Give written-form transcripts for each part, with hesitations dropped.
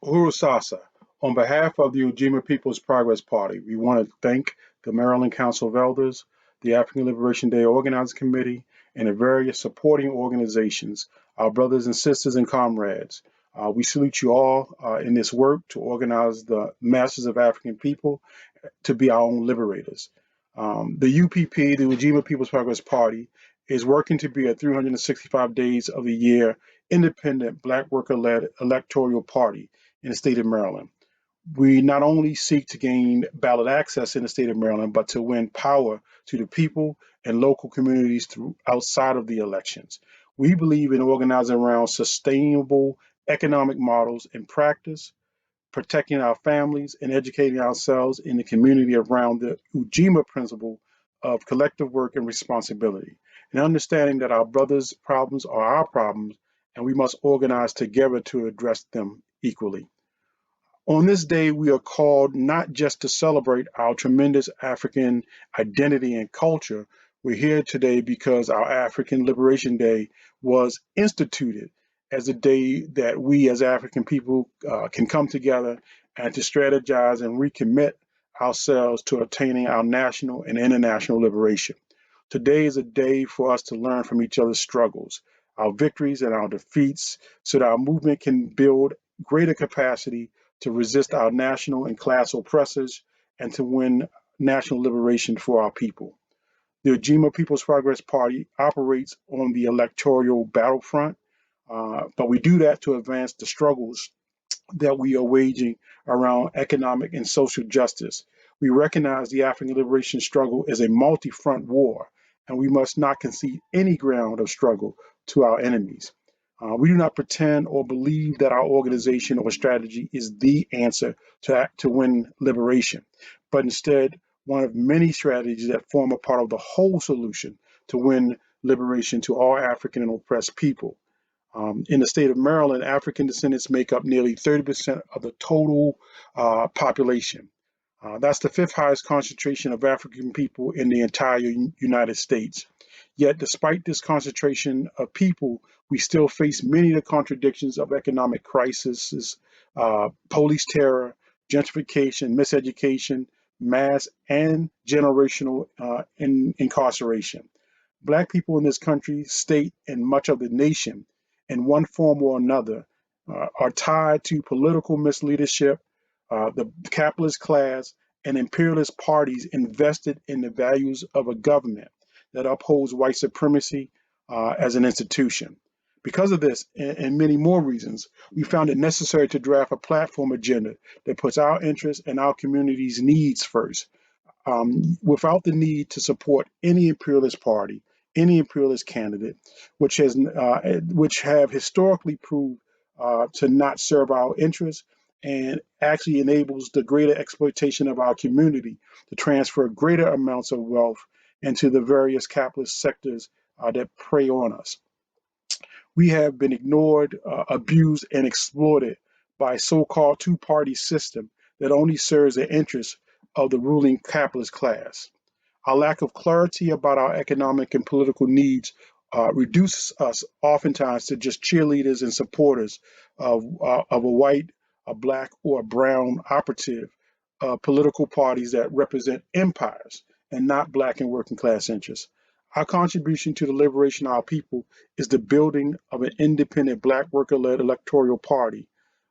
Uhuru Sasa, on behalf of the Ujima People's Progress Party, we want to thank the Maryland Council of Elders, the African Liberation Day Organizing Committee, and the various supporting organizations, our brothers and sisters and comrades. We salute you all in this work to organize the masses of African people to be our own liberators. The UPP, the Ujima People's Progress Party, is working to be a 365 days of the year independent Black worker-led electoral party in the state of Maryland. We not only seek to gain ballot access in the state of Maryland, but to win power to the people and local communities through outside of the elections. We believe in organizing around sustainable economic models and practice, protecting our families, and educating ourselves in the community around the Ujima principle of collective work and responsibility, and understanding that our brothers' problems are our problems, and we must organize together to address them equally. On this day, we are called not just to celebrate our tremendous African identity and culture. We're here today because our African Liberation Day was instituted as a day that we as African people can come together and to strategize and recommit ourselves to attaining our national and international liberation. Today is a day for us to learn from each other's struggles, our victories and our defeats, so that our movement can build greater capacity to resist our national and class oppressors and to win national liberation for our people. The Ujima People's Progress Party operates on the electoral battlefront, but we do that to advance the struggles that we are waging around economic and social justice. We recognize the African liberation struggle is a multi-front war, and we must not concede any ground of struggle to our enemies. We do not pretend or believe that our organization or strategy is the answer to win liberation, but instead one of many strategies that form a part of the whole solution to win liberation to all African and oppressed people. In the state of Maryland, African descendants make up nearly 30% of the total population. That's the fifth highest concentration of African people in the entire United States. Yet, despite this concentration of people, we still face many of the contradictions of economic crises, police terror, gentrification, miseducation, mass and generational incarceration. Black people in this country, state, and much of the nation, in one form or another, are tied to political misleadership, the capitalist class, and imperialist parties invested in the values of a government that upholds white supremacy as an institution. Because of this and many more reasons, we found it necessary to draft a platform agenda that puts our interests and our community's needs first, without the need to support any imperialist party, any imperialist candidate, which have historically proved to not serve our interests and actually enables the greater exploitation of our community to transfer greater amounts of wealth into the various capitalist sectors that prey on us. We have been ignored, abused, and exploited by a so-called two-party system that only serves the interests of the ruling capitalist class. Our lack of clarity about our economic and political needs reduces us oftentimes to just cheerleaders and supporters of a white, a black, or a brown operative political parties that represent empires and not black and working class interests. Our contribution to the liberation of our people is the building of an independent black worker-led electoral party,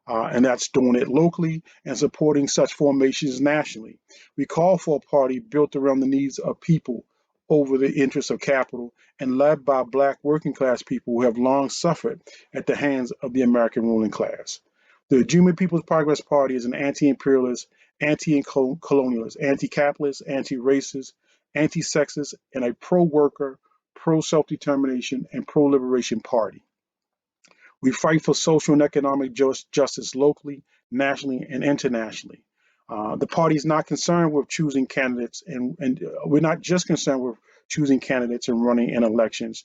and that's doing it locally and supporting such formations nationally. We call for a party built around the needs of people over the interests of capital and led by black working class people who have long suffered at the hands of the American ruling class. The Ujima People's Progress Party is an anti-imperialist, anti-colonialist, anti-capitalist, anti-racist, anti-sexist, and a pro-worker, pro-self-determination, and pro-liberation party. We fight for social and economic justice locally, nationally, and internationally. The party is not concerned with choosing candidates, and we're not just concerned with choosing candidates and running in elections.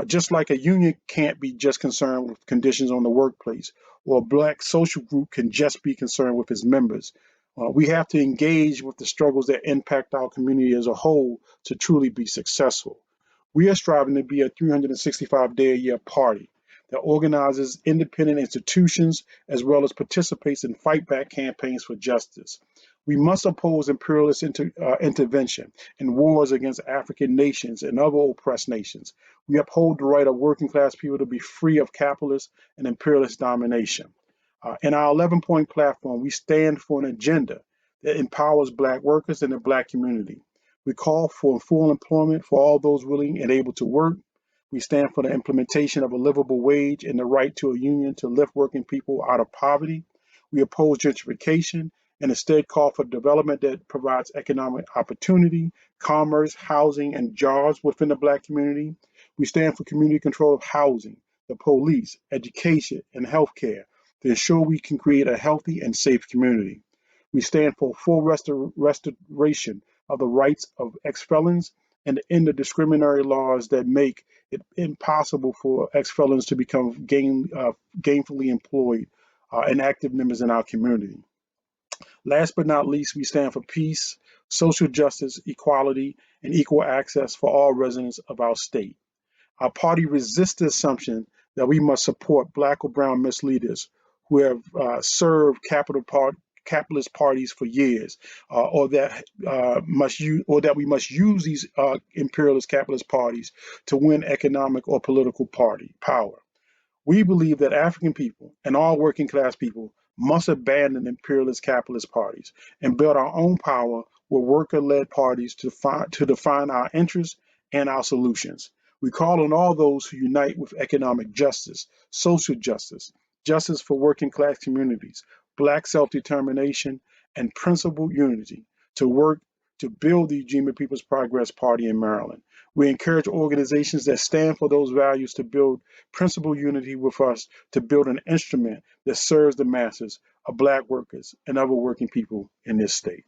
Just like a union can't be just concerned with conditions on the workplace, or a black social group can just be concerned with its members. We have to engage with the struggles that impact our community as a whole to truly be successful. We are striving to be a 365-day-a-year party. that organizes independent institutions as well as participates in fight back campaigns for justice. We must oppose imperialist intervention in wars against African nations and other oppressed nations. We uphold the right of working class people to be free of capitalist and imperialist domination. In our 11-point platform, we stand for an agenda that empowers Black workers and the Black community. We call for full employment for all those willing and able to work. We stand for the implementation of a livable wage and the right to a union to lift working people out of poverty. We oppose gentrification and instead call for development that provides economic opportunity, commerce, housing, and jobs within the Black community. We stand for community control of housing, the police, education, and healthcare to ensure we can create a healthy and safe community. We stand for full restoration of the rights of ex-felons and end the discriminatory laws that make it impossible for ex-felons to become gainfully employed and active members in our community. Last but not least, we stand for peace, social justice, equality, and equal access for all residents of our state. Our party resists the assumption that we must support Black or brown misleaders who have served capitalist parties for years, or that we must use these imperialist capitalist parties to win economic or political party power. We believe that African people and all working class people must abandon imperialist capitalist parties and build our own power with worker-led parties to define our interests and our solutions. We call on all those who unite with economic justice, social justice, justice for working class communities, Black self-determination, and principled unity to work to build the Ujima People's Progress Party in Maryland. We encourage organizations that stand for those values to build principled unity with us to build an instrument that serves the masses of Black workers and other working people in this state.